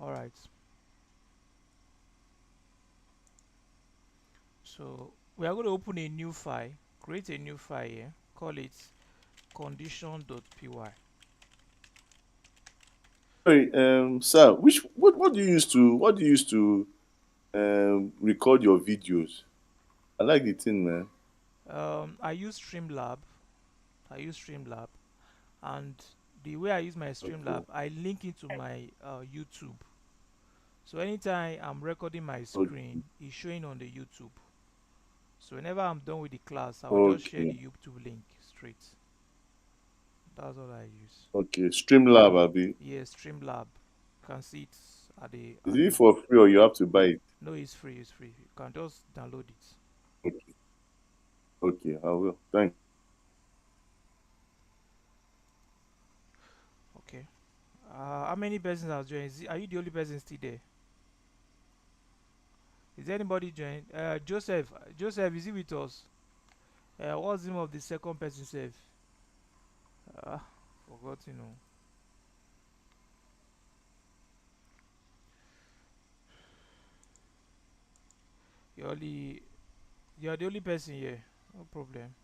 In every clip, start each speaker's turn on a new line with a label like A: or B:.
A: All right. So we are going to open a new file, create a new file here, call it condition.py.
B: Sorry, sir, what do you use to record your videos? I like the thing, man.
A: I use Streamlab. I use Streamlab, and the way I use my
B: Okay,
A: Streamlab, I link it to my YouTube. So anytime I'm recording my
B: okay,
A: screen, it's showing on the YouTube. So whenever I'm done with the class, I will just share the
B: okay,
A: YouTube link straight. That's all I use.
B: okay. Streamlab, Abi.
A: Yes, Streamlab. You can see it at the
B: Is it for free or you have to buy it?
A: no, it's free. It's free. You can just download it.
B: Okay, okay, I will. Thank
A: Okay. How many persons have joined? Are you the only person still there? Is there anybody joined? Joseph. Joseph, is he with us? What's the name of the second person, Seth? Uh, Forgot, you know. You're only you're the only person here. No problem.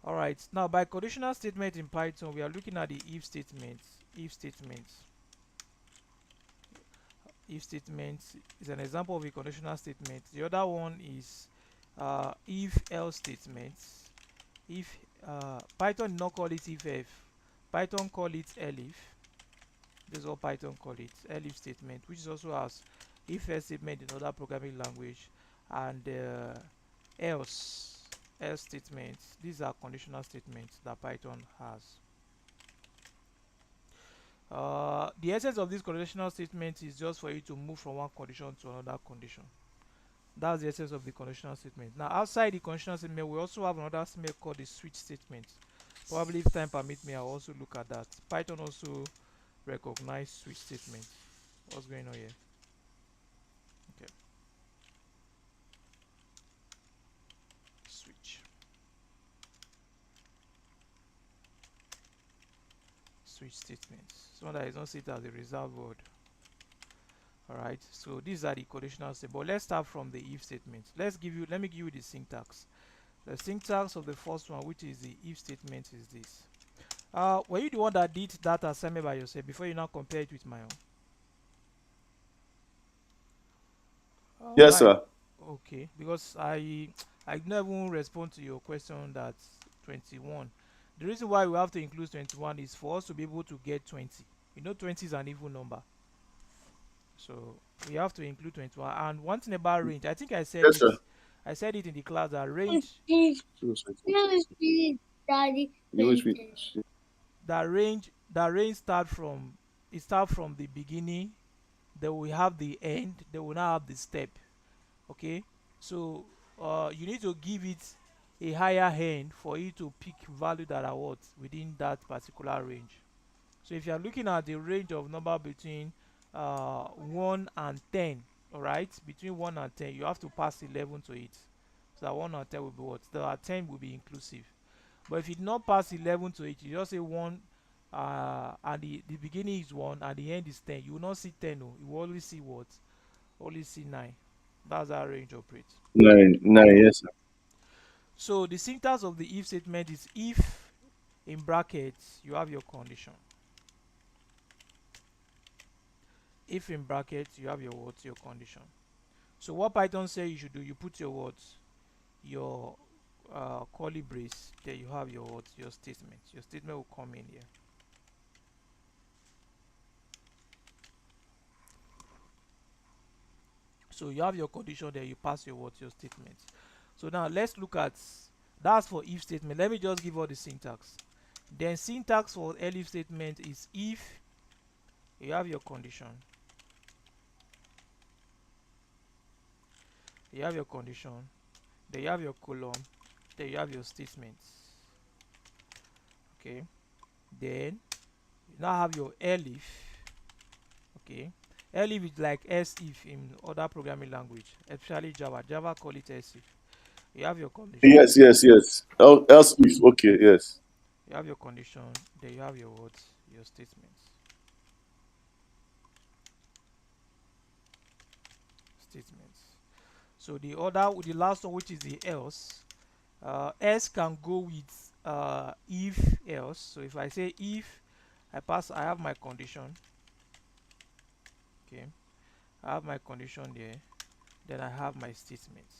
A: All right. Now, by conditional statement in Python, we are looking at the if statement. If statement. If statement is an example of a conditional statement. The other one is if else statement. If Python did not call it if, Python call it elif. This is what Python call it, elif statement, which is also as if else statement in other programming language, and else else statements. These are conditional statements that Python has. The essence of this conditional statement is just for you to move from one condition to another condition. That's the essence of the conditional statement. Now, outside the conditional statement, we also have another statement called the switch statement. Probably, if time permit me, I'll also look at that. Python also recognize switch statement. What's going on here? Okay, switch. Switch statements. So that is not set as a reserved word. Alright, so these are the conditional statements. But let's start from the if statement. Let me give you the syntax. The syntax of the first one, which is the if statement, is this. Were you the one that did that assignment by yourself before you now compare it with my own?
B: Yes,
A: Why?
B: sir.
A: Okay, because I never even respond to your question that 21. The reason why we have to include 21 is for us to be able to get 20. You know 20 is an even number. So we have to include 21. And one thing about range, I think I said
B: Yes,
A: it.
B: sir.
A: I said it in the class that
B: So, so, so, so, so. You always read.
A: range start from the beginning, then we have the end, then we now have the step. Okay, so you need to give it a higher end for you to pick value that are what within that particular range. So if you are looking at the range of number between 1 and 10, all right, between 1 and 10, you have to pass 11 to it. So that 1 and 10 will be what? The 10 will be inclusive. But if you did not pass 11 to it, you just say 1, and the beginning is 1 and the end is 10. You will not see 10, no. You will always see what? Only see 9. That's how range operates.
B: Nine, nine. Yes, sir.
A: So the syntax of the if statement is if in brackets you have your condition. If in brackets you have your words, your condition. So what Python say you should do, you put your words, your curly brace, there you have your words, your statement. Your statement will come in here. So you have your condition there, you pass your words, your statement. So now let's look at, that's for if statement. Let me just give all the syntax. Then syntax for elif statement is if you have your condition, you have your condition, then you have your column, then you have your statements. Okay, then you now have your elif. Okay, elif is like else if in other programming language, especially Java call it else if. You have your condition,
B: Yes, yes, yes. Else if. Okay, yes.
A: you have your condition, then you have your words, your statements. statements. So the last one, which is the else, else can go with if else. So if I say if I have my condition, okay, I have my condition there, then I have my statements.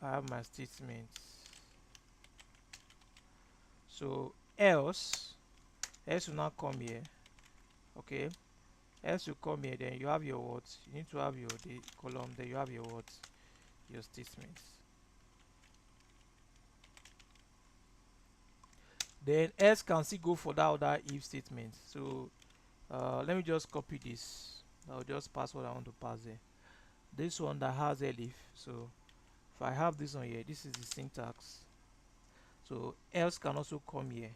A: I have my statements. So else will not come here, okay. Else you come here, then you have your words. You need to have your the column. Then you have your words, your statements. Then else can still go for that other if statement. So let me just copy this. I'll just pass what I want to pass there. This one that has elif. So if I have this one here, this is the syntax. So else can also come here.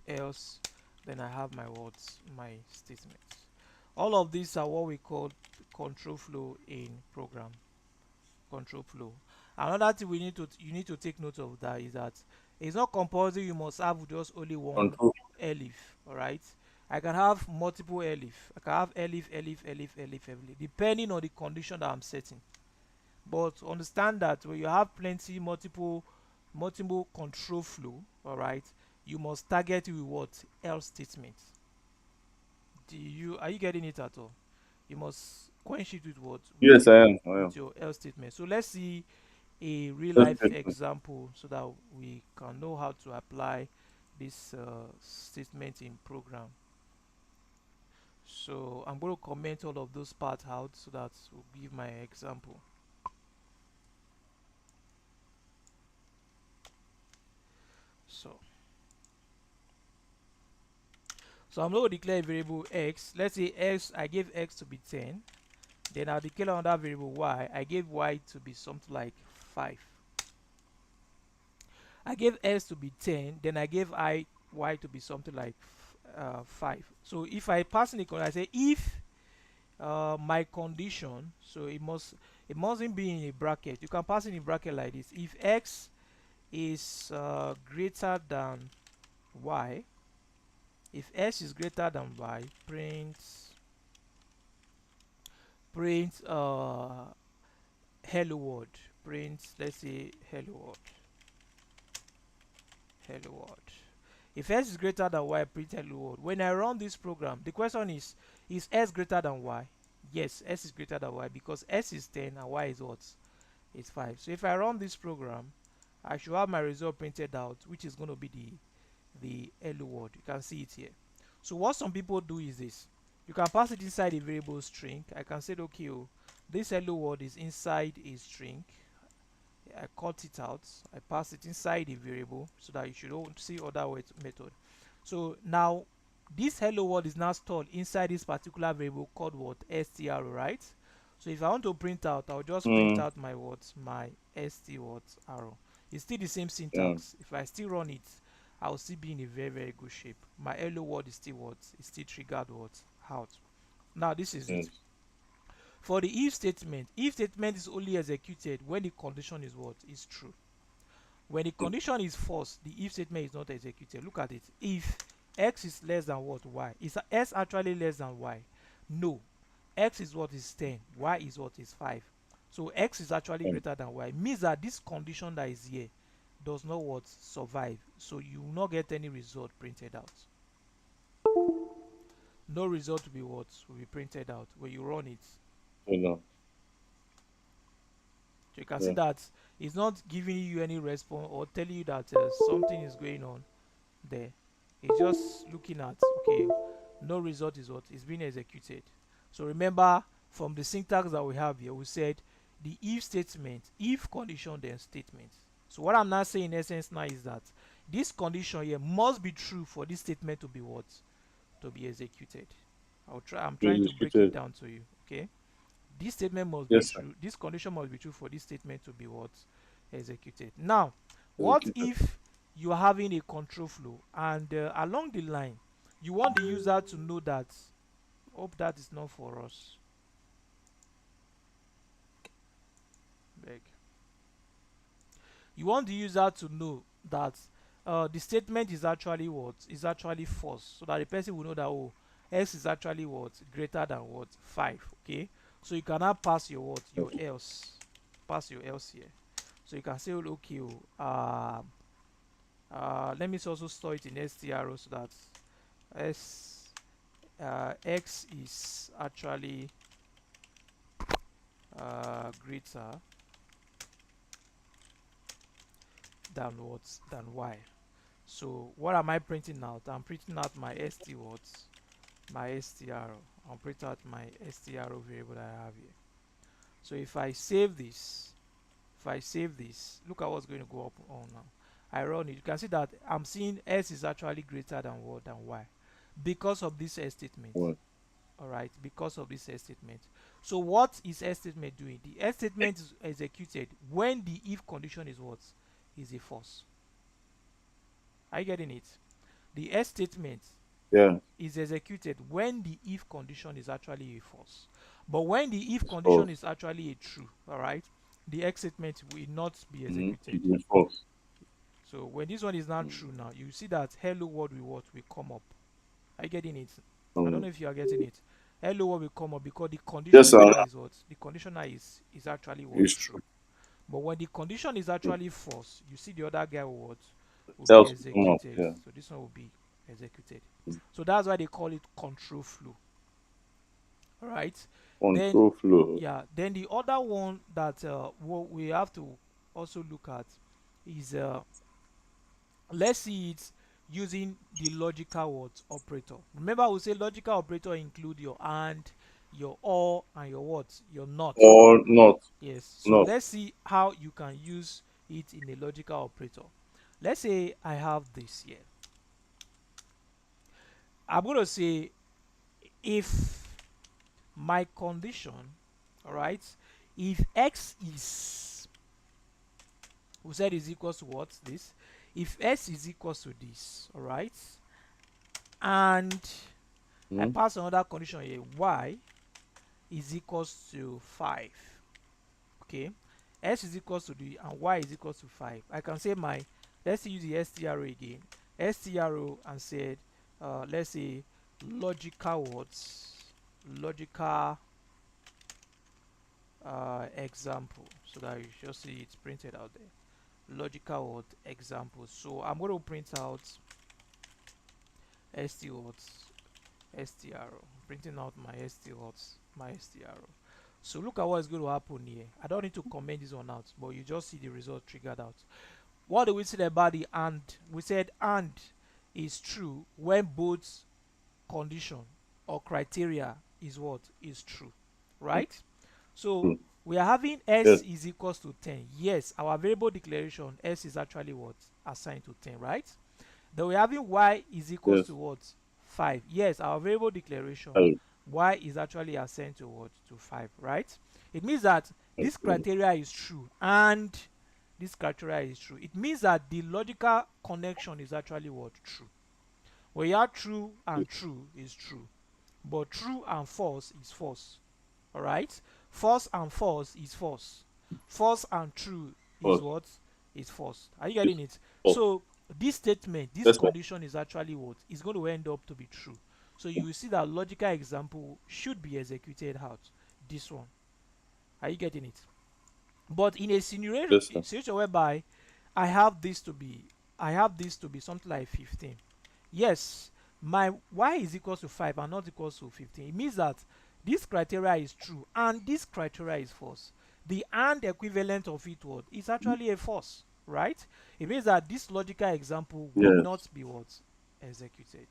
A: Else, then I have my words, my statements. All of these are what we call control flow in program. Control flow. Another thing we need to you need to take note of that is that it's not compulsory you must have just only one
B: Control.
A: elif. All right, I can have multiple elif. I can have elif depending on the condition that I'm setting. But understand that when you have plenty multiple control flow, all right, you must target it with what else statement. Do you Are you getting it at all? You must quench it with what
B: Yes, I am. I
A: with
B: am.
A: your else statement. So let's see a real
B: Just
A: life
B: statement.
A: example so that we can know how to apply this statement in program. So I'm going to comment all of those parts out so that will give my example. So I'm going to declare a variable x. Let's say x, I gave x to be 10. Then I'll declare another variable y. I gave y to be something like 5. I gave s to be 10. Then I gave y to be something like 5. So if I pass in the condition, I say if my condition, so it mustn't be in a bracket. You can pass in a bracket like this. If x is greater than y, if s is greater than y, print hello world. Print, let's say, hello world. Hello world. If s is greater than y, print hello world. When I run this program, the question is s greater than y? Yes, s is greater than y because s is 10 and y is what? It's 5. So if I run this program, I should have my result printed out, which is going to be the hello world. You can see it here. So what some people do is this. You can pass it inside a variable string. I can say, okay, oh, this hello world is inside a string. I cut it out. I pass it inside a variable so that you should see other method. So now this hello world is now stored inside this particular variable called what? str, right? So if I want to print out, I'll just print
B: Mm,
A: out my words, my st words arrow. It's still the same
B: yeah.
A: syntax. If I still run it, I'll still be in a very good shape. My hello world is still what? It's still triggered what? Out. Now this is it.
B: Yes.
A: For the if statement is only executed when the condition is what? Is true. When the condition is false, the if statement is not executed. Look at it. If x is less than what? Y. Is s actually less than y? No. X is what is 10. Y is what is 5. So x is actually
B: Mm,
A: greater than y. Means that this condition that is here does not what? Survive. So you will not get any result printed out. No result will be what? Will be printed out when you run it.
B: hold on.
A: So you can see
B: Yeah.
A: that it's not giving you any response or telling you that something is going on there. It's just looking at, okay, no result is what is being executed. So remember from the syntax that we have here, we said the if statement, if condition then statement. So what I'm now saying in essence now is that this condition here must be true for this statement to be what? To be executed. I'm trying
B: You
A: to break it
B: disputed.
A: down to you. Okay. This statement must be
B: Yes, sir.
A: true. This condition must be true for this statement to be what? Executed. Now, what
B: Executed.
A: if you are having a control flow and along the line you want the user to know that, hope that is not for us, beg, you want the user to know that the statement is actually what is actually false, so that the person will know that, oh, x is actually what greater than what 5. Okay, so you cannot pass your what your
B: Okay.
A: else, pass your else here. So you can say, oh, okay, let me also store it in stro, so that s x is actually greater than what than y. So what am I printing out? I'm printing out my st what my str. I'll print out my str variable that I have here. So if I save this, look at what's going to go up on now. I run it. You can see that I'm seeing s is actually greater than what than y, because of this else statement.
B: What?
A: All right, because of this else statement. So what is else statement doing? The else statement is executed when the if condition is what is a false. Are you getting it? The else statement
B: Yeah.
A: is executed when the if condition is actually a false. But when the if
B: It's
A: condition
B: false.
A: is actually a true, all right, the else statement will not be
B: Mm-hmm.
A: executed.
B: It is false.
A: So when this one is not
B: Mm.
A: true now, you see that hello world will what will come up. Are you getting it? I don't
B: Um,
A: know if you are getting it. Hello world will come up because the
B: yes,
A: conditional
B: sir.
A: now is what? The conditional is actually what
B: It's
A: true.
B: true.
A: But when the condition is actually false, you see the other guy will what will be
B: Else will come out.
A: executed.
B: Yeah.
A: So this one will be executed.
B: Mm.
A: So that's why they call it control flow. All right. Then
B: Control flow.
A: yeah, then the other one that what we have to also look at is let's see it using the logical what operator. Remember, we say logical operator include your and, your or, and your what your not.
B: Or not.
A: Yes, so
B: Not.
A: let's see how you can use it in a logical operator. Let's say I have this here. I'm going to say if my condition, all right, if x is, we said is equals to what this, if s is equals to this, all right, and I
B: Mm-hmm.
A: pass another condition here, y is equals to 5. Okay, s is equals to the and y is equals to 5. I can say my, let's use the stro again, stro, and said let's say logical words, logical example, so that you just see it's printed out there. Logical word example. So I'm going to print out st words stro, printing out my st words my stro. So look at what is going to happen here. I don't need to comment this one out, but you just see the result triggered out. What do we say about the and? We said and is true when both condition or criteria is what is true, right? So
B: True.
A: we are having s
B: Yes.
A: is equals to 10. Yes, our variable declaration s is actually what assigned to 10, right? Then we're having y is equals
B: Yes.
A: to what 5. Yes, our variable declaration
B: I,
A: y is actually assigned to what to 5, right? It means that this
B: okay.
A: criteria is true and this criteria is true. It means that the logical connection is actually what true. Where you have true and true is true, but true and false is false. All right, false and false is false, false and true is
B: False.
A: what is false. Are you
B: It's
A: getting it?
B: false.
A: So this statement, this
B: Yes, sir.
A: condition is actually what is going to end up to be true. So you will see that logical example should be executed out. This one, are you getting it? But in a scenario,
B: Yes, sir.
A: situation whereby I have this to be, I have this to be something like 15. Yes, my y is equals to 5 and not equals to 15. It means that this criteria is true and this criteria is false. The and equivalent of it what is actually a false, right? It means that this logical example will not
B: Yes.
A: be what executed.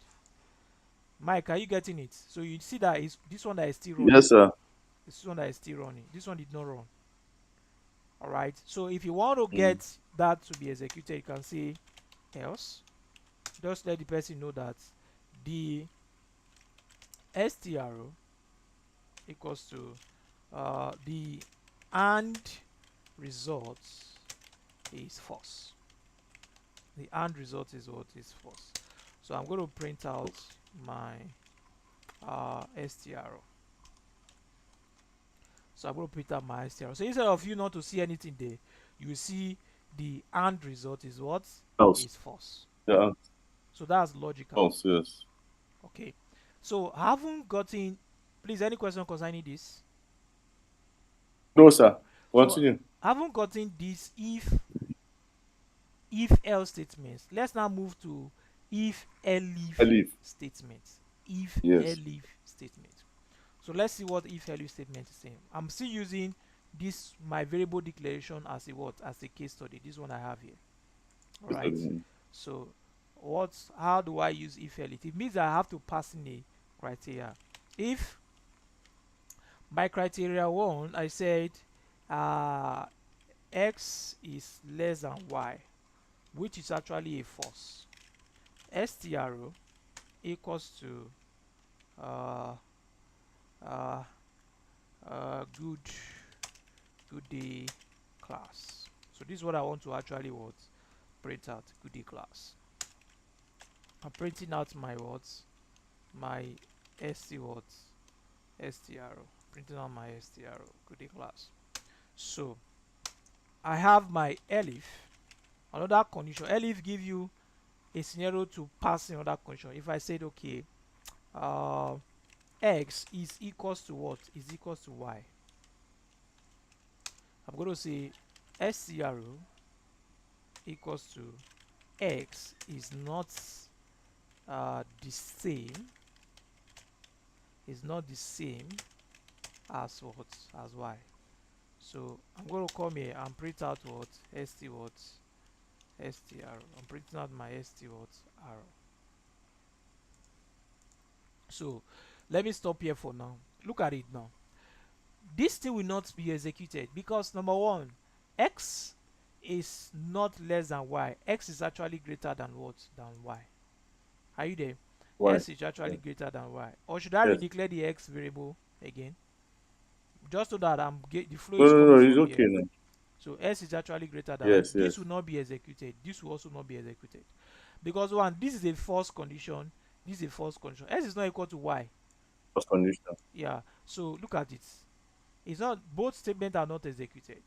A: Mike, are you getting it? So you see that is this one that is still running.
B: Yes, sir.
A: This one that is still running. This one did not run. All right. So if you want to
B: Mm.
A: get that to be executed, you can say else. Just let the person know that the stro equals to the and results is false. The and result is what is false. So I'm going to print out my stro. So I'm going to print out my stro. So instead of you not to see anything there, you see the and result is what?
B: Else.
A: Is false.
B: Yeah.
A: So that's logical.
B: Else. Yes.
A: Okay. So I haven't gotten, please, any question concerning this?
B: No, sir.
A: So
B: Continue.
A: I haven't gotten this if else statements. Let's now move to if
B: I
A: elif
B: leave.
A: statements. If
B: Yes.
A: elif statement. So let's see what if elif statement is saying. I'm still using this my variable declaration as a what? As a case study. This one I have here. All
B: Yes,
A: right. So how do I use if elif? It means I have to pass in a criteria. If by criteria one I said uh, x is less than y, which is actually a false. stro equals to uh, uh, good day class. So this is what I want to actually what print out, good day class. I'm printing out my words, my st words, stro, printing out my stro, good day class. So I have my elif, another condition. Elif give you a scenario to pass in another condition. If I said okay, uh, x is equals to what? Is equals to y. I'm going to say scro equals to x is not the same, is not the same as what? As y. So I'm going to come here and print out what? St what? Str. I'm printing out my st what? R. So let me stop here for now. Look at it now. This thing will not be executed because number one, x is not less than y. X is actually greater than what? Than y. Are you there?
B: Why?
A: S is actually
B: Yes.
A: greater than y. Or should I
B: Yes.
A: redeclare the x variable again? Just so that the flow
B: No,
A: is
B: no,
A: coming
B: no. It's
A: from here.
B: okay now.
A: So s is actually greater than y.
B: Yes.
A: This
B: Yes.
A: will not be executed. This will also not be executed. Because one, this is a false condition. This is a false condition. S is not equal to y.
B: First condition.
A: Yeah. So look at it. It's not, both statements are not executed.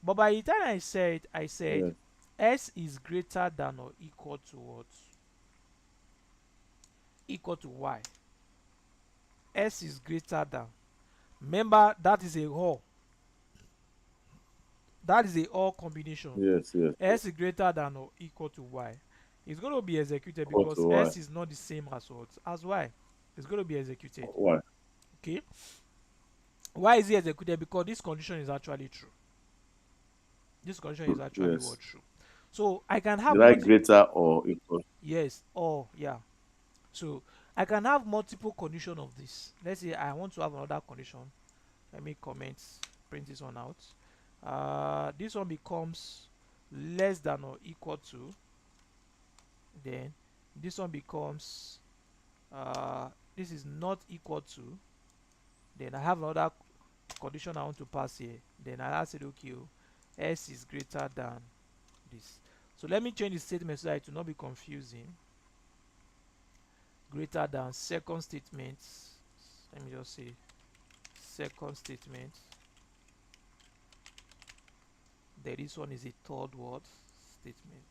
A: But by the time I said
B: Yes.
A: s is greater than or equal to what? Equal to y. S is greater than. Remember that is a or. That is a or combination.
B: Yes. Yes. Yes.
A: S is greater than or equal to y. It's going to be executed
B: Equal
A: because
B: to why?
A: s is not the same as what? As y. It's going to be executed.
B: Why?
A: Okay. Why is it executed? Because this condition is actually true. This condition is actually
B: Yes.
A: what? True. So I can have
B: Is that
A: multiple.
B: greater or equal?
A: Yes. Or yeah. So I can have multiple condition of this. Let's say I want to have another condition. Let me comment, print this one out. This one becomes less than or equal to. Then this one becomes this is not equal to. Then I have another condition I want to pass here. Then I said okay, s is greater than this. So let me change the statement so that it will not be confusing. Greater than second statement. Let me just say second statement. Then this one is a third word statement.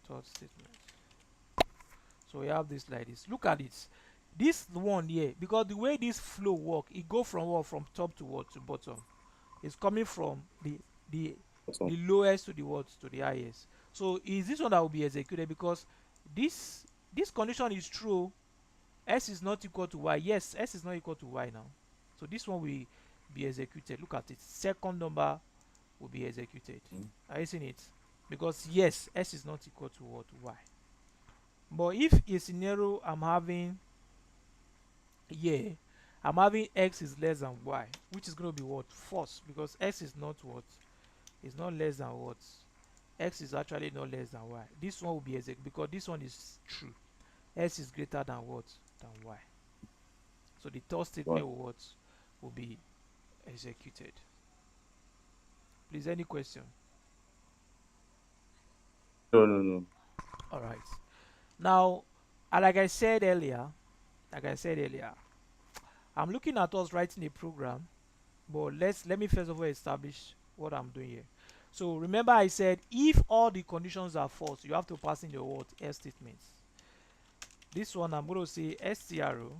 A: Third statement. So we have this like this. Look at it. This one here, because the way this flow work, it go from what? From top to what? To bottom. It's coming from the
B: Also,
A: the lowest to the what? To the highest. So is this one that will be executed because this condition is true. S is not equal to y. Yes, s is not equal to y now. So this one will be executed. Look at it. Second number will be executed.
B: mm,
A: Are you seeing it? Because yes, s is not equal to what? Y. But if a scenario I'm having here, I'm having x is less than y, which is going to be what? False, because x is not what? Is not less than what? X is actually not less than y. This one will be executed because this one is true. S is greater than what? Than y. So the third
B: why?
A: statement will what? Will be executed. Please, any question?
B: No, no, no.
A: All right. Now, like I said earlier, I'm looking at us writing a program, but let me first of all establish what I'm doing here. So remember I said if all the conditions are false, you have to pass in your what else statements. This one I'm going to say stro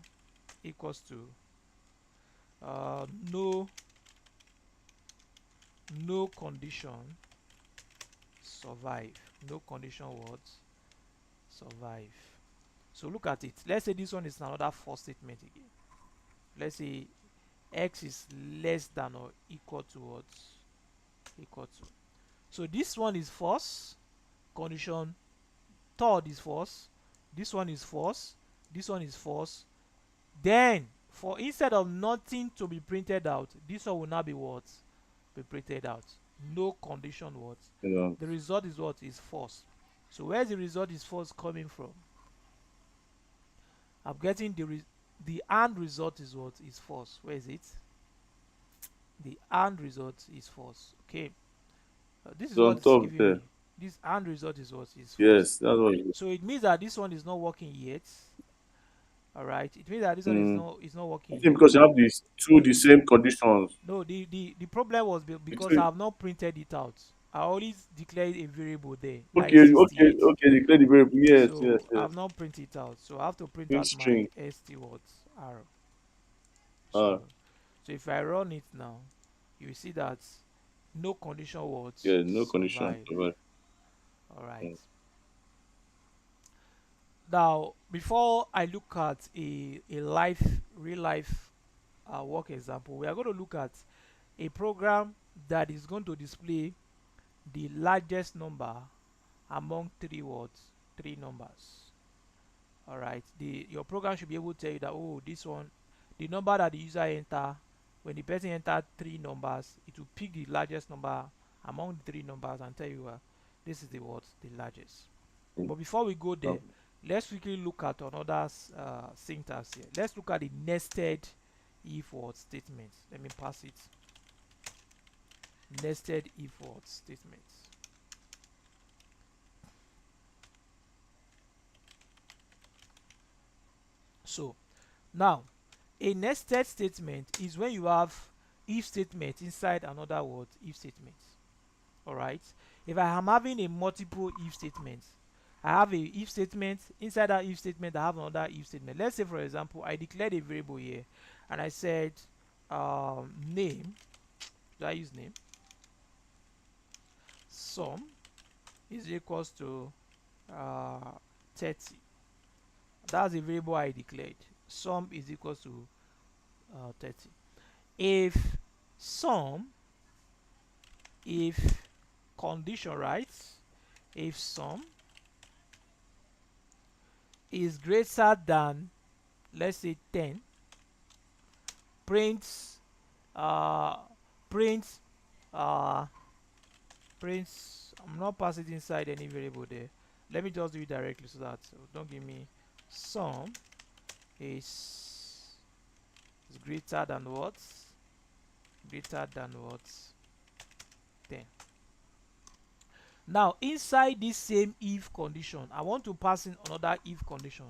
A: equals to uh, no no condition survive. No condition what survive. So look at it. Let's say this one is another false statement again. Let's say x is less than or equal to what equal to. So this one is false. Condition third is false. This one is false. This one is false. Then for instead of nothing to be printed out, this one will now be what be printed out. No condition what.
C: You know.
A: The result is what is false. So where's the result is false coming from? I'm getting the and result is what is false. Where is it? The and result is false. Okay. This is
C: So
A: what
C: on
A: it's
C: top
A: giving
C: there.
A: me. This and result is what is false.
C: Yes, that's what you
A: So it means that this one is not working yet. All right. It means that this one
C: mm.
A: is not
C: I
A: working
C: think
A: yet.
C: because you have these two the same conditions.
A: No, the problem was because I
C: Between
A: have not printed it out. I always declared a variable there, like
C: okay, okay,
A: 68.
C: okay, declare the variable. Yes, yes,
A: So I
C: yes.
A: have not printed it out. So I have to print
C: Print
A: out my
C: string.
A: st words r.
C: Ah,
A: So if I run it now, you will see that no condition words
C: yeah, no condition.
A: survive.
C: Survive.
A: All right.
C: Mm.
A: Now, before I look at a real life work example, we are going to look at a program that is going to display the largest number among three words, three numbers. All right. Your program should be able to tell you that, oh, this one, the number that the user enter, when the person enter three numbers, it will pick the largest number among the three numbers and tell you this is the what the largest.
C: Mm.
A: But before we go there,
C: Okay.
A: let's quickly look at another syntax here. Let's look at the nested if word statements. Let me pass it. Nested if word statements. So now a nested statement is when you have if statement inside another word if statement. All right. If I am having a multiple if statement, I have a if statement. Inside that if statement, I have another if statement. Let's say, for example, I declared a variable here, and I said name. Do I use name? Sum is equals to uh, 30. That's the variable I declared. Sum is equals to 30. If sum, if condition, right? If sum is greater than, let's say, 10, prints uh prints uh prints. I'm not passing it inside any variable there. Let me just do it directly so that don't give me sum is greater than what, greater than what, 10. Now inside this same if condition, I want to pass in another if condition.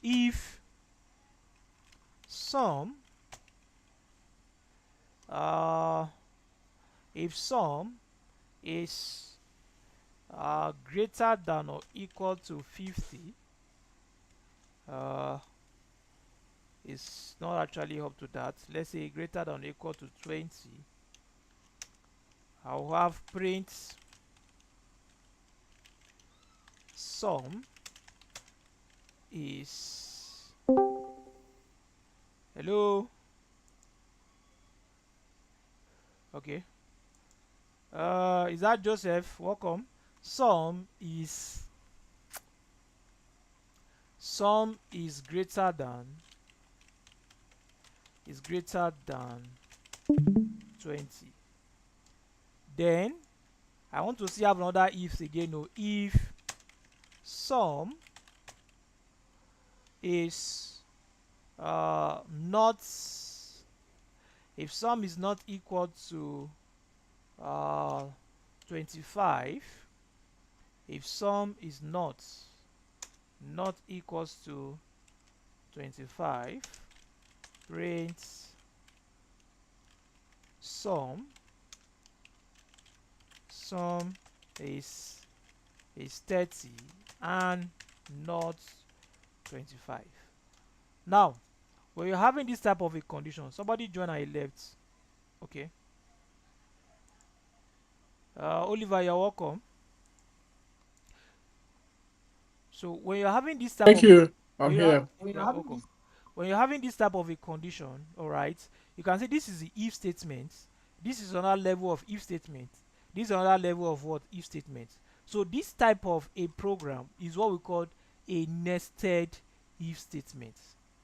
A: If sum uh if sum is greater than or equal to 50, uh, it's not actually up to that. Let's say greater than or equal to 20. I'll have print sum is, hello, okay, is that Joseph? Welcome. Sum is greater than, is greater than 20. Then I want to see have another if again. No, if sum is not, if sum is not equal to uh, 25, if sum is not equals to 25, print sum. Sum is 30 and not 25. Now, when you're having this type of a condition, somebody join I left. Okay. Oliver, you're welcome. So when you're having this type
B: Thank
A: of a
B: you. I'm
A: when you are
B: here.
A: you're welcome. When you're having this type of a condition, all right, you can say this is the if statement. This is another level of if statement. This is another level of what if statement. So this type of a program is what we call a nested if statement.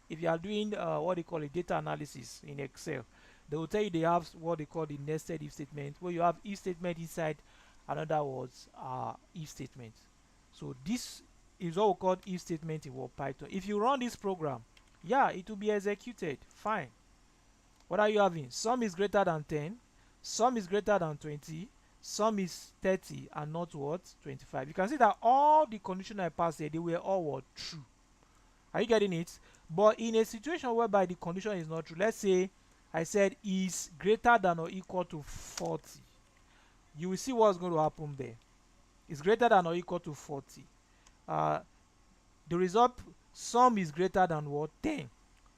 A: If you are doing what they call a data analysis in Excel, they will tell you they have what they call the nested if statement, where you have if statement inside another words if statement. So this is what we call if statement in Word Python. If you run this program, yeah, it will be executed. Fine. What are you having? Sum is greater than 10, sum is greater than 20, sum is 30 and not what? 25. You can see that all the conditions I passed here, they were all what? True. Are you getting it? But in a situation whereby the condition is not true, let's say I said is greater than or equal to 40, you will see what's going to happen there. It's greater than or equal to 40. Uh, the result sum is greater than what? 10.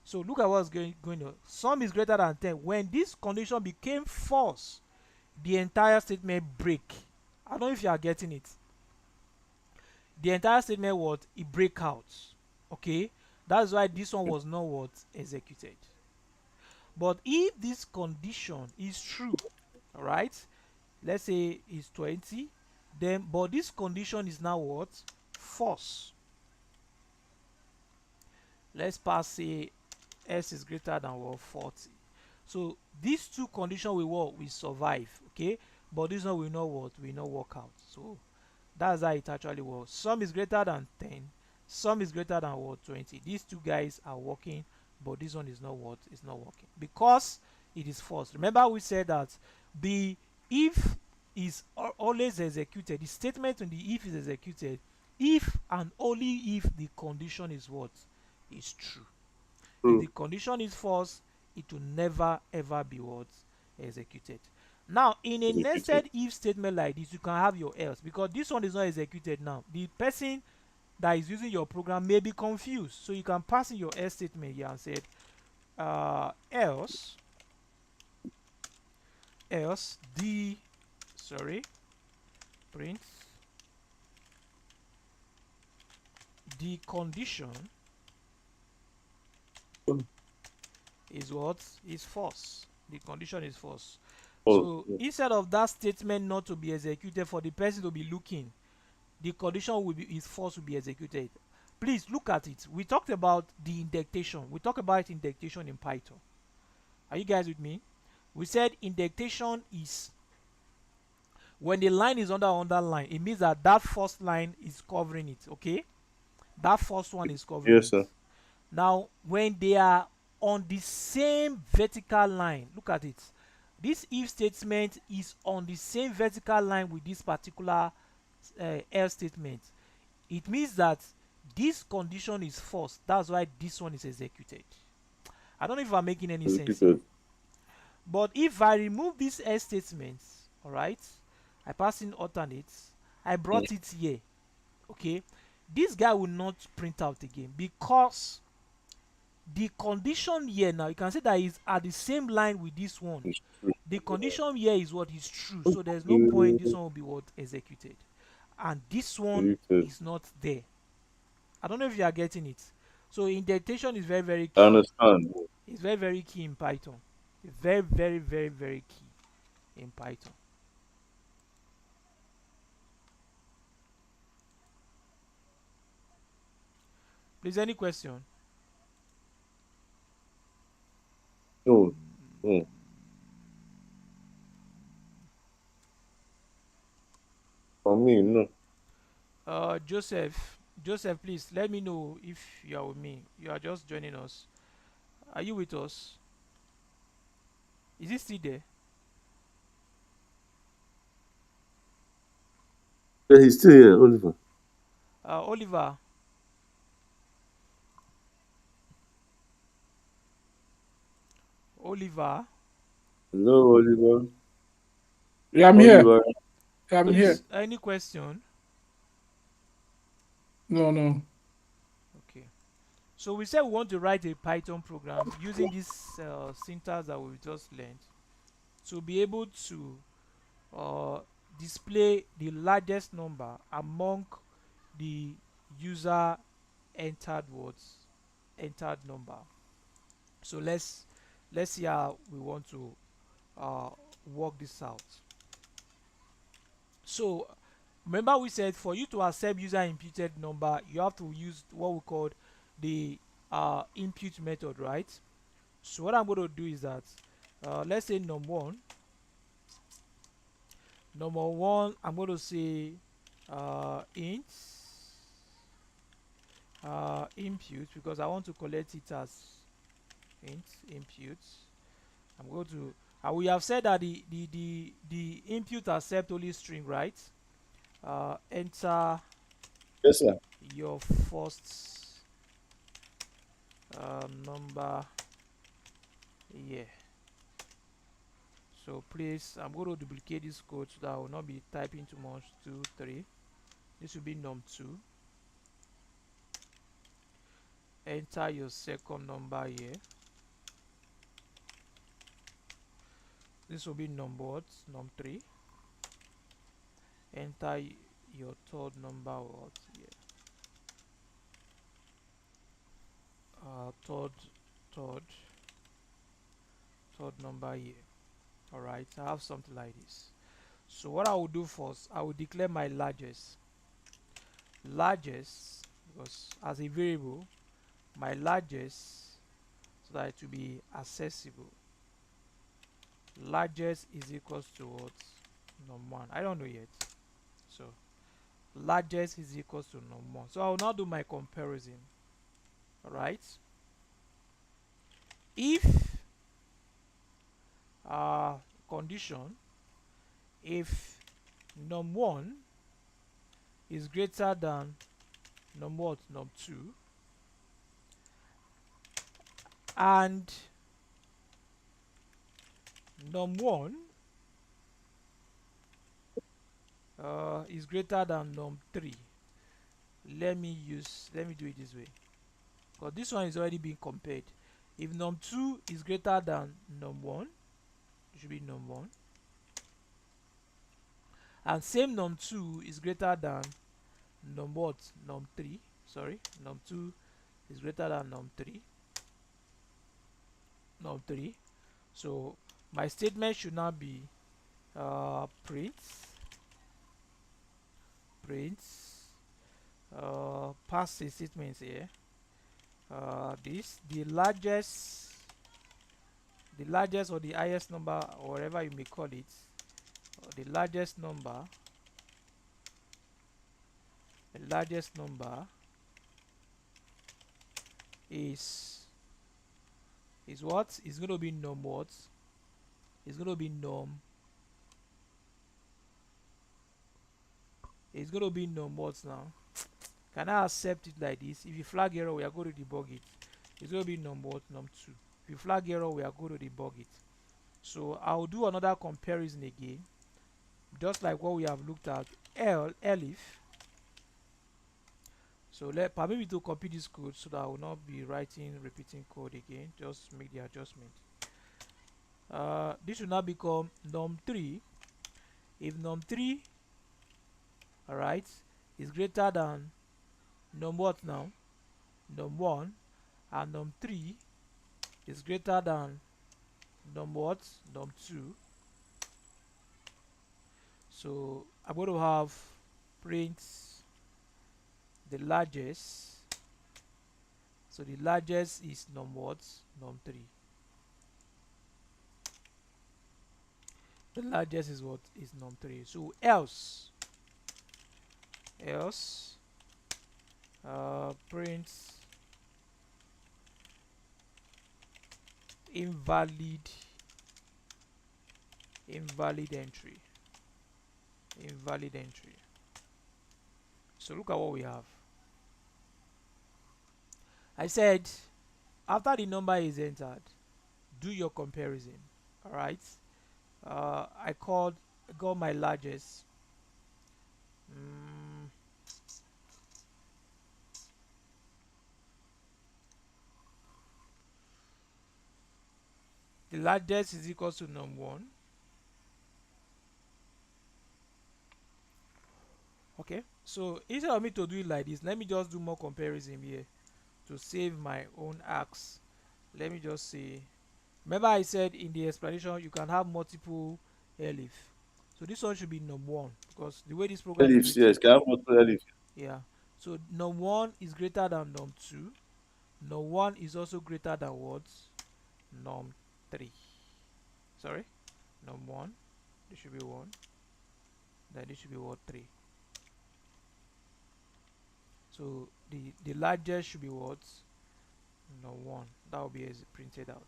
A: So look at what's going on. Sum is greater than 10. When this condition became false, the entire statement break. I don't know if you are getting it. The entire statement what it break out. Okay, that's why this one was not what executed. But if this condition is true, all right, let's say it's 20, then but this condition is now what? False. Let's pass say s is greater than what? 40. So these two conditions will work, we survive, okay, but this one will not what? Will not work out. So that's how it actually works. Sum is greater than 10, sum is greater than what? 20. These two guys are working, but this one is not what? Is not working because it is false. Remember we said that the if is always executed, the statement in the if is executed if and only if the condition is what? Is true. If the
C: True.
A: condition is false, it will never ever be what? Executed. Now, in a
C: Executed.
A: nested if statement like this, you can have your else because this one is not executed now. The person that is using your program may be confused. So you can pass in your else statement here and say else the sorry print the condition is what? Is false. The condition is false.
C: False.
A: So
C: Yeah.
A: instead of that statement not to be executed for the person to be looking, the condition will be is false to be executed. Please look at it. We talked about the indentation. We talked about indentation in Python. Are you guys with me? We said indentation is when the line is under underline, it means that that first line is covering it. Okay, that first one is covering
C: Yes,
A: it.
C: sir.
A: Now, when they are on the same vertical line, look at it. This if statement is on the same vertical line with this particular else statement. It means that this condition is false. That's why this one is executed. I don't know if I'm making any sense here.
C: Executed.
A: But if I remove this else statement, all right, I pass in alternates, I
C: Mm.
A: brought it here. Okay, this guy will not print out again because the condition here now you can see that is at the same line with this one.
C: It's true.
A: The condition here is what is true, so there's no point this one will be what executed, and this one
C: Executed.
A: is not there. I don't know if you are getting it. So indentation is very very
C: I
A: key.
C: understand.
A: It's very very key in Python. It's very very very very key in Python. Please, any question?
C: No. No. For me, no.
A: Joseph, please let me know if you are with me. You are just joining us. Are you with us? Is it still there?
C: Yeah, he's still here, Oliver.
A: Oliver, Oliver,
C: Hello, Oliver.
B: Yeah, I'm here.
C: Oliver.
B: Yeah, I'm
C: Okay.
A: please,
B: here.
A: any question?
B: No, no.
A: Okay. So we said we want to write a Python program using this syntax that we've just learned to be able to uh, display the largest number among the user entered words, entered number. So let's see how we want to uh, work this out. So remember we said for you to accept user imputed number, you have to use what we call the impute method, right? So what I'm going to do is that let's say number one I'm going to say int impute, because I want to collect it as int impute. I'm going to we have said that the impute accept only string, right? Enter
C: Yes, sir.
A: your first number here. So please, I'm going to duplicate this code so that I will not be typing too much. 2 3, this will be num2. Enter your second number here. This will be num3. Enter your third number what here. Third third third number here. All right, I have something like this. So what I will do first, I will declare my largest, because as a variable, my largest, so that it will be accessible. Largest is equals to what? Num1. I don't know yet. So largest is equals to num1. So I will now do my comparison. All right. If uh, condition, if num1 is greater than num2, and num1 is greater than num3, let me do it this way, because this one is already being compared. If num2 is greater than num1, it should be num1, and same num2 is greater than num3, sorry, num2 is greater than num3. So my statement should now be print pass a statement here. This the largest or the highest number, or whatever you may call it, the largest number is what is going to be num what is going to be num it's going to be num what now. Can I accept it like this? If you flag error, we are going to debug it. It's going to be num what, num2. If you flag error, we are going to debug it. So I'll do another comparison again, just like what we have looked at. Elif. So permit me to copy this code so that I will not be repeating code again. Just make the adjustment. This will now become num3. If num3, all right, is greater than num what now, num1, and num3 is greater than num what, num2. So I'm going to have print the largest. So the largest is num what, num3. The largest is what, is num3. So else print invalid invalid entry invalid entry. So look at what we have. I said after the number is entered, do your comparison. All right. I got my largest. Mm, the largest is equal to number 1. Okay. So instead of me to do it like this, let me just do more comparison here to save my own axe. Let me just say, remember I said in the explanation you can have multiple elif. So this one should be number 1 because the way this program is
C: Ellipse,
A: written.
C: yes. Can I have multiple ellipse?
A: Yeah. So num 1 is greater than num 2. Num 1 is also greater than what? Num 3. Sorry. Num 1. This should be 1. Then this should be what? 3. So the largest should be what? Num 1. That will be as printed out.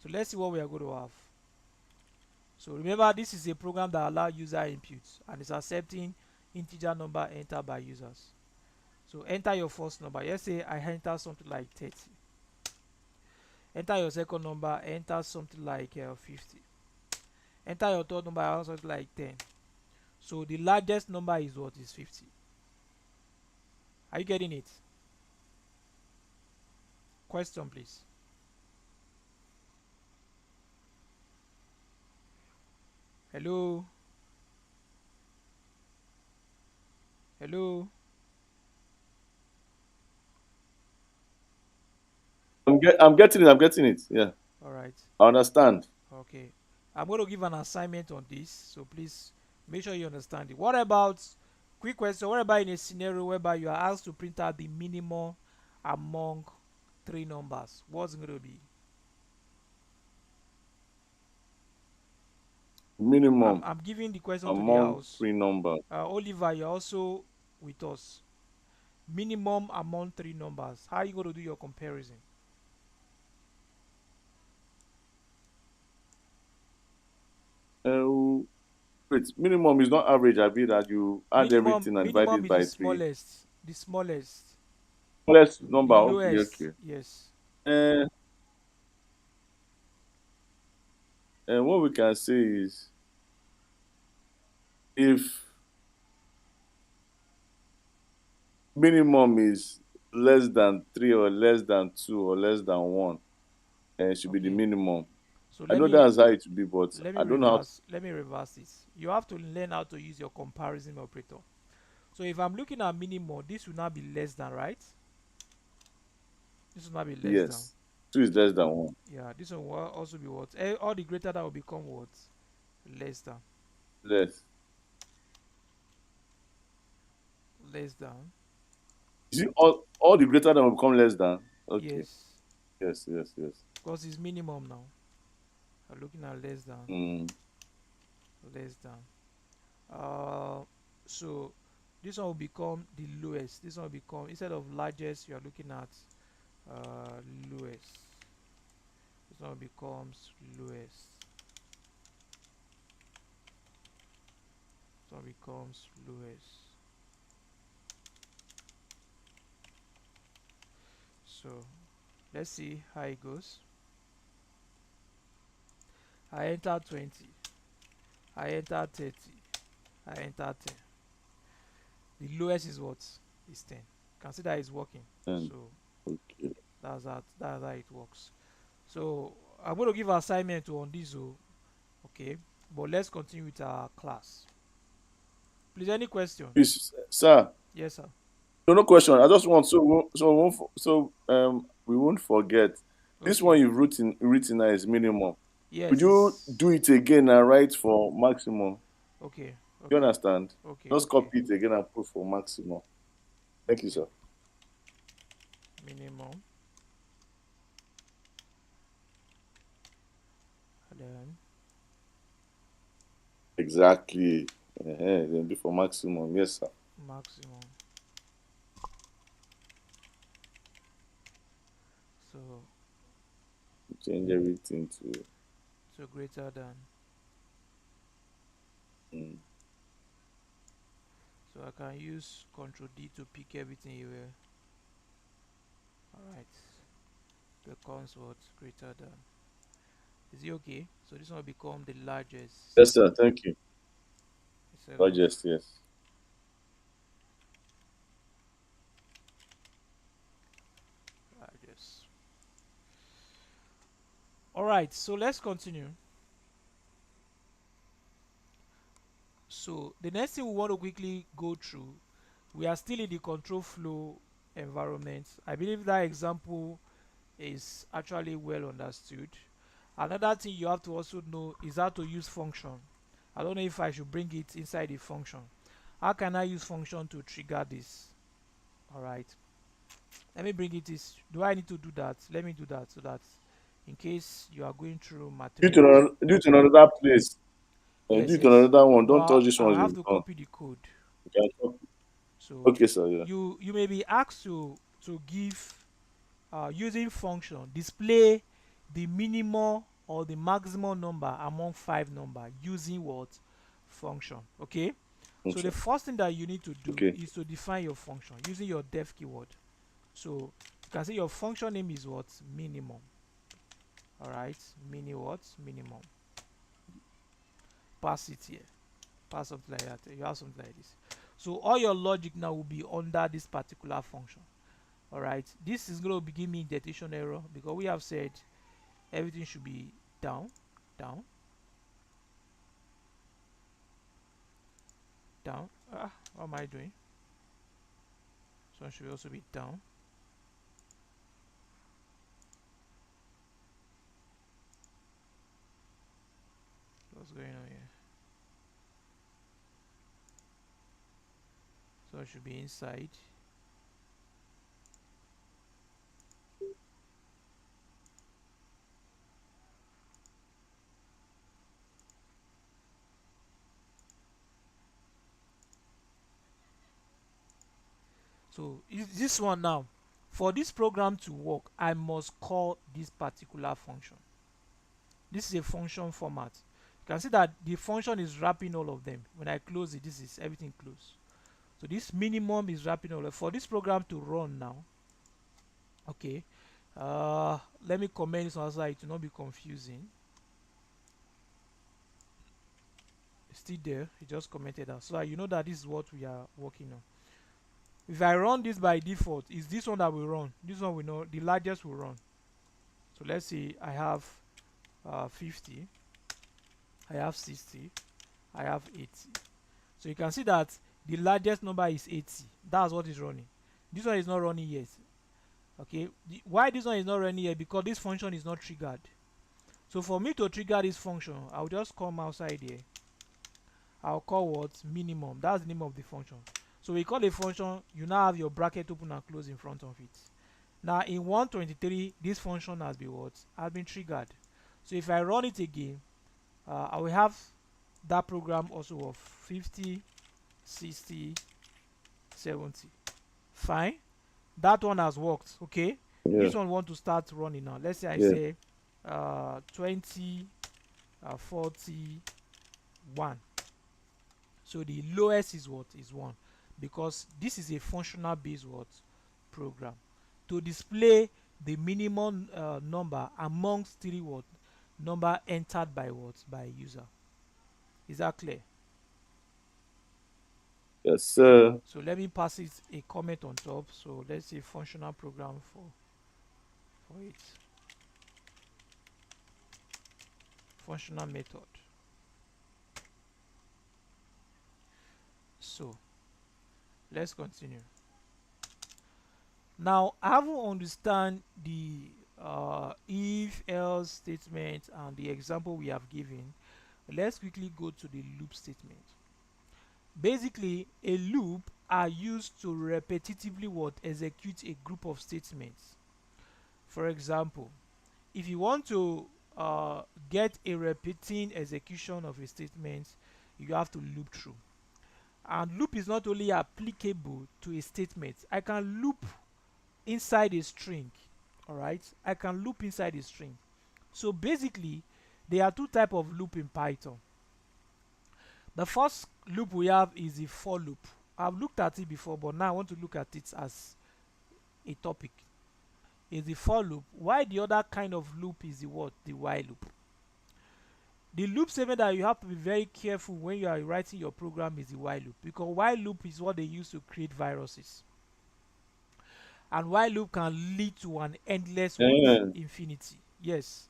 A: So let's see what we are going to have. So remember, this is a program that allows user inputs and is accepting integer number entered by users. So enter your first number. Let's say I enter something like 30. Enter your second number, enter something like 50. Enter your third number, something like 10. So the largest number is what? Is 50. Are you getting it? Question, please. Hello? Hello?
C: I'm getting it. I'm getting it. Yeah.
A: All right.
C: I understand.
A: Okay. I'm going to give an assignment on this, so please make sure you understand it. What about, quick question, what about in a scenario whereby you are asked to print out the minimum among 3 numbers? What's it going to be?
C: Minimum
A: I'm giving the question to the
C: among
A: house.
C: three numbers.
A: Oliver, you're also with us. Minimum among 3 numbers. How are you going to do your comparison?
C: Uh, wait, minimum is not average. I mean that you add everything and divide
A: Minimum
C: it
A: is the
C: by three.
A: smallest. The smallest.
C: Smallest number.
A: The
C: Okay,
A: lowest.
C: okay.
A: Yes.
C: Uh, and what we can say is if minimum is less than three or less than two or less than one, and it should be the
A: Okay.
C: minimum.
A: So
C: I know that's how it should be, but I don't know how to.
A: let me reverse this. You have to learn how to use your comparison operator. So if I'm looking at minimum, this will not be less than, right? This will not be less than.
C: Yes, two is less than one.
A: Yeah, this one will also be what? All the greater that will become what? Less than.
C: Less.
A: Less than.
C: You see, all the greater than will become less than. Okay.
A: Yes.
C: Yes, yes, yes.
A: Because it's minimum now. I'm looking at less than.
C: Mm.
A: Less than. Uh so this one will become the lowest. This one will become, instead of largest, you are looking at lowest. This one becomes lowest. This one becomes lowest. So let's see how it goes. I enter 20. I enter 30. I enter 10. The lowest is what? Is 10. You can see that it's working.
C: And
A: So
C: okay.
A: that's how it works. So I'm going to give assignment on this. Okay. But let's continue with our class. Please, any question?
C: Please, sir.
A: Yes, sir.
C: So no question. I just want we won't forget. This one
A: Okay.
C: you've written now is minimum. Could
A: Yes,
C: you
A: it's
C: do it again and write for maximum?
A: okay.
C: You
A: Okay.
C: understand?
A: Okay.
C: Just
A: Okay.
C: copy it again and put for maximum. Thank you,
A: Okay.
C: sir.
A: Minimum. And then
C: Exactly. Then do for maximum. Yes, sir.
A: maximum. So
C: Change everything to.
A: greater than.
C: Mm.
A: So I can use Control D to pick everything here. Alright. Becomes what? Greater than. Is it okay? So this one will become the largest
C: Yes, sir. Thank you.
A: instead of
C: Largest, yes.
A: largest. All right, so let's continue. So the next thing we want to quickly go through, we are still in the control flow environment. I believe that example is actually well understood. Another thing you have to also know is how to use function. I don't know if I should bring it inside a function. How can I use function to trigger this? All right, let me bring it. Is do I need to do that? Let me do that so that in case you are going through materials.
C: Due to another place,
A: Yes,
C: due to
A: yes,
C: another one, don't
A: but
C: touch this
A: I
C: one
A: have
C: you've
A: to
C: done.
A: copy the code.
C: You can talk.
A: So
C: Okay, sir. Yeah.
A: you may be asked to give using function display the minimum or the maximum number among five number using what function. Okay, so the
C: Okay.
A: first thing that you need to do
C: Okay.
A: is to define your function using your def keyword. So you can say your function name is what minimum. All right, mini what minimum, pass it here, pass something like that. You have something like this. So all your logic now will be under this particular function. All right, this is going to give me indentation error because we have said everything should be down, down, down. What am I doing? So it should also be down. What's going on here? So it should be inside. So is this one now, for this program to work, I must call this particular function. This is a function format. You can see that the function is wrapping all of them. When I close it, this is everything closed. So this minimum is wrapping all of. For this program to run now, okay, let me comment this one so it will not be confusing. It's still there. It just commented that, so that you know that this is what we are working on. If I run this by default, is this one that will run. This one we know the largest will run. So let's say I have 50, I have 60, I have 80. So you can see that the largest number is 80. That's what is running. This one is not running yet. Okay, why this one is not running yet? Because this function is not triggered. So for me to trigger this function, I'll just come outside here. I'll call what minimum. That's the name of the function. So we call a function, you now have your bracket open and close in front of it. Now in 123, this function has been what has been triggered. So if I run it again, I will have that program also of 50, 60, 70. Fine, that one has worked. Okay,
C: Yeah.
A: this one want to start running now. Let's say I
C: Yeah.
A: say 20, 40, 1. So the lowest is what is 1, because this is a functional based what program to display the minimum number amongst three what number entered by what by user. Is that clear?
C: Yes, sir.
A: So let me pass it a comment on top. So let's say functional program for it, functional method. So let's continue. Now I haven't understand the if else statement and the example we have given. Let's quickly go to the loop statement. Basically, a loop are used to repetitively what execute a group of statements. For example, if you want to get a repeating execution of a statement, you have to loop through. And loop is not only applicable to a statement. I can loop inside a string. All right, I can loop inside a string. So basically, there are two type of loop in Python. The first loop we have is the for loop. I've looked at it before, but now I want to look at it as a topic. Is the for loop. Why the other kind of loop is the what? The while loop. The loop statement that you have to be very careful when you are writing your program is the while loop, because while loop is what they use to create viruses, and while loop can lead to an endless what?
C: Yeah.
A: Infinity. Yes,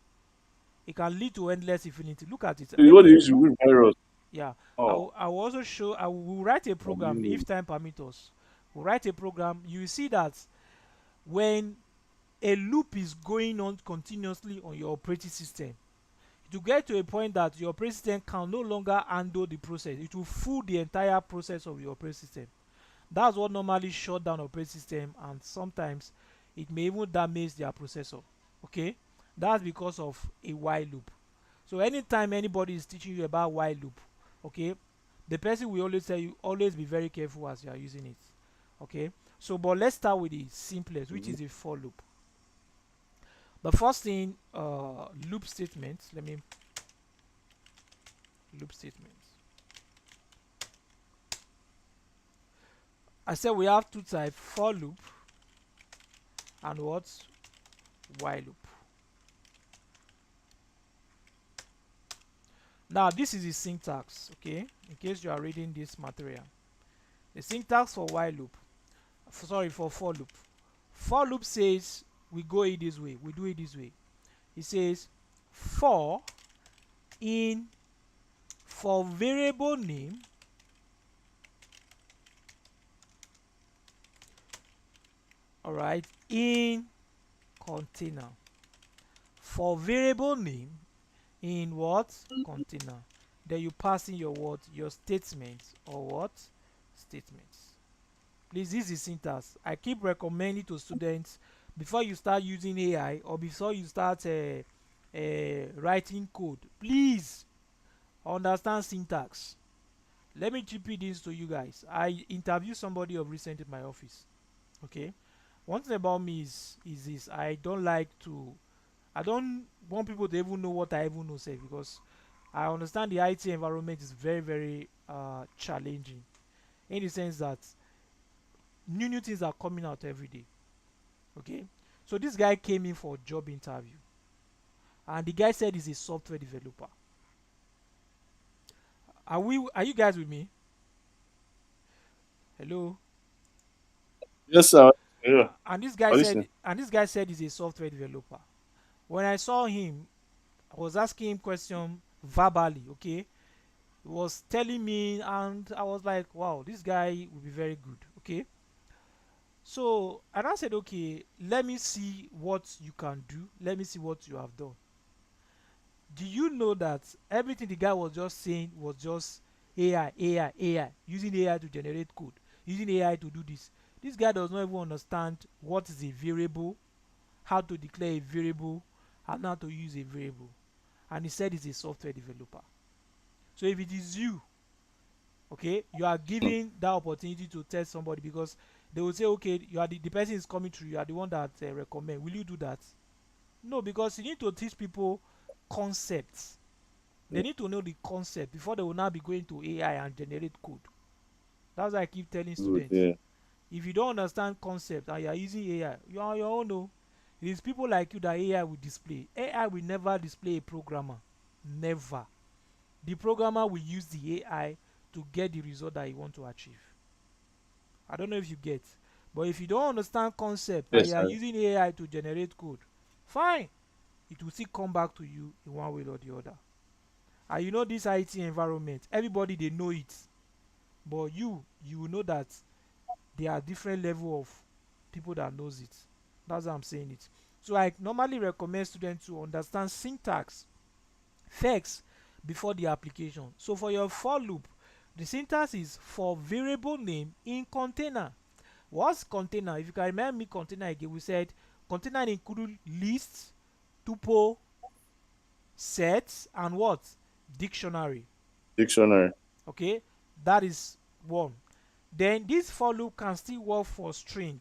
A: it can lead to endless infinity. Look at it.
C: It's
A: Let
C: what they
A: me.
C: use to read virus.
A: Yeah,
C: Oh,
A: I will also show. I will write a program
C: really?
A: if time permits us. We'll write a program. You will see that when a loop is going on continuously on your operating system, to get to a point that your operating system can no longer handle the process, it will fool the entire process of your operating system. That's what normally shut down operating system, and sometimes it may even damage their processor. Okay, that's because of a while loop. So anytime anybody is teaching you about while loop, okay, the person will always tell you always be very careful as you are using it. Okay, so but let's start with the simplest, which
C: Mhm.
A: is a for loop. The first thing, loop statements. Let me loop statements. I said we have two types: for loop and what? While loop. Now this is the syntax, okay? In case you are reading this material, the syntax for while loop, sorry, for for loop. For loop says we go it this way, we do it this way. It says for in for variable name, all right, in container. For variable name in what? Container. Then you pass in your what? Your statement or what? Statements. Please, this is syntax. I keep recommending to students before you start using AI or before you start writing code, please understand syntax. Let me GP this to you guys. I interviewed somebody of recent in my office. Okay, one thing about me is this: I don't like to. I don't want people to even know what I even know, say, because I understand the IT environment is very very challenging in the sense that new things are coming out every day. Okay, so this guy came in for a job interview, and the guy said he's a software developer. Are you guys with me? Hello.
C: Yes, sir. Yeah.
A: And
C: I listen.
A: this guy said he's a software developer. When I saw him, I was asking him question verbally. Okay, he was telling me, and I was like, wow, this guy will be very good. Okay, so and I said, okay, let me see what you can do, let me see what you have done. Do you know that everything the guy was just saying was just AI, using AI to generate code, using AI to do this? This guy does not even understand what is a variable, how to declare a variable, and how to use a variable. And he said he's a software developer. So if it is you, okay, you are
C: Mm.
A: giving that opportunity to test somebody, because they will say, okay, you are the person is coming through, you are the one that recommend. Will you do that? No, because you need to teach people concepts. They
C: Yeah,
A: need to know the concept before they will now be going to AI and generate code. That's why I keep telling
C: good.
A: students.
C: Yeah.
A: If you don't understand concept and you are using AI, you are on your own. No. It is people like you that AI will display. AI will never display a programmer. Never. The programmer will use the AI to get the result that you want to achieve. I don't know if you get. But if you don't understand concept and
C: Yes,
A: you are
C: sir.
A: using AI to generate code, fine. It will still come back to you in one way or the other. And you know this IT environment, everybody they know it. But you will know that there are different level of people that knows it. That's how I'm saying it. So I normally recommend students to understand syntax first before the application. So for your for loop, the syntax is for variable name in container. What's container? If you can remember me container again, we said container include list, tuple, sets, and what? Dictionary.
C: Dictionary.
A: Okay, that is one. Then this for loop can still work for string.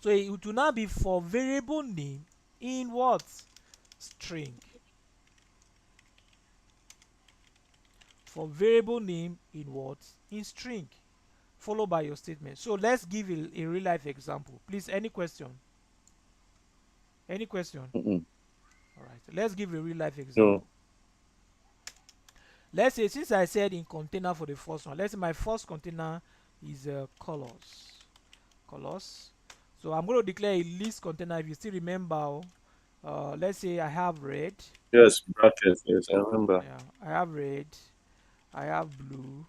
A: So it will now be for variable name in what? String. For variable name in what? In string. Followed by your statement. So let's give a real life example. Please, any question? Any question?
C: Mm-mm.
A: All right. Let's give a real life
C: No.
A: example. Let's say since I said in container for the first one, let's say my first container is colors. So I'm going to declare a list container. If you still remember, let's say I have red.
C: Yes, brackets. Yes, I remember.
A: Yeah, I have red, I have blue,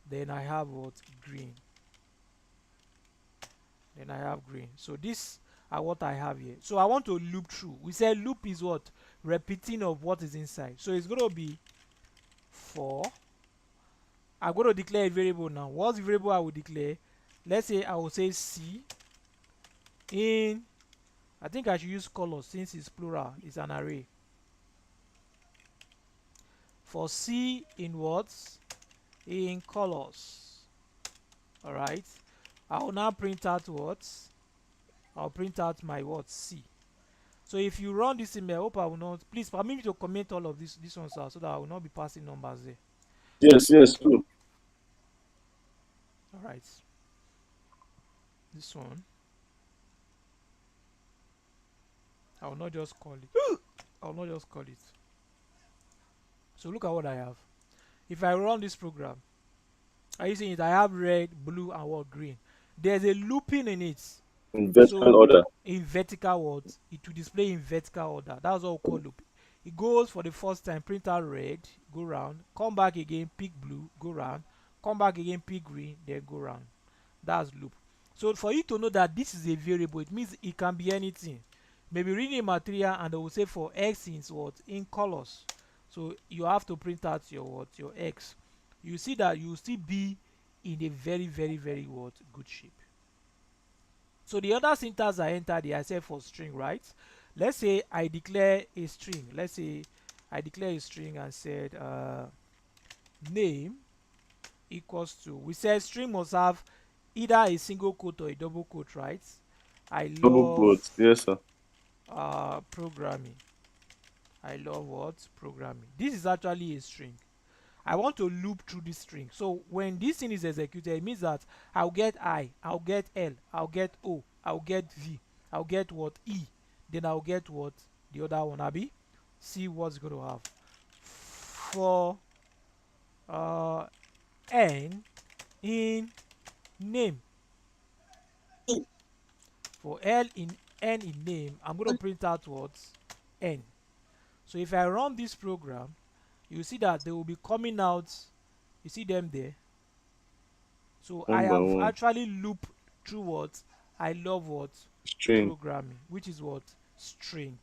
A: then I have what, green, then I have green. So this are what I have here. So I want to loop through. We said loop is what, repeating of what is inside. So it's going to be for, I'm going to declare a variable now. What's the variable I will declare? Let's say I will say C in, I think I should use color since it's plural, it's an array. For C in words, in colors. Alright. I will now print out words. I'll print out my words C. So if you run this email, I hope I will not, please permit me to comment all of this ones out so that I will not be passing numbers there.
C: Yes, yes, true.
A: Alright. This one, I will not just call it. I will not just call it. So look at what I have. If I run this program, are you seeing it? I have red, blue, and what, green. There's a looping in it.
C: In vertical
A: So
C: order.
A: in vertical words, it will display in vertical order. That's what we call loop. It goes for the first time, print out red, go round, come back again, pick blue, go round, come back again, pick green, then go round. That's loop. So for you to know that this is a variable, it means it can be anything. Maybe reading a material and they will say for x in what, in colors. So you have to print out your what, your x. You see that you will still be in a very very very what, good shape. So the other syntax I entered here, I said for string, right? Let's say I declare a string. Let's say I declare a string and said name equals to, we said string must have either a single quote or a double quote, right? I
C: Double
A: love
C: quotes. Yes, sir.
A: programming. I love what? Programming. This is actually a string. I want to loop through this string. So when this thing is executed, it means that I'll get I, I'll get L, I'll get O, I'll get V, I'll get what, E, then I'll get what, the other one, Abby. See what's going to have. For uh, N in name. For L in N in name, I'm going to print out what, N. So if I run this program, you see that they will be coming out. You see them there. So I
C: One by
A: have
C: one.
A: actually looped through what I love what,
C: String.
A: programming, which is what, string.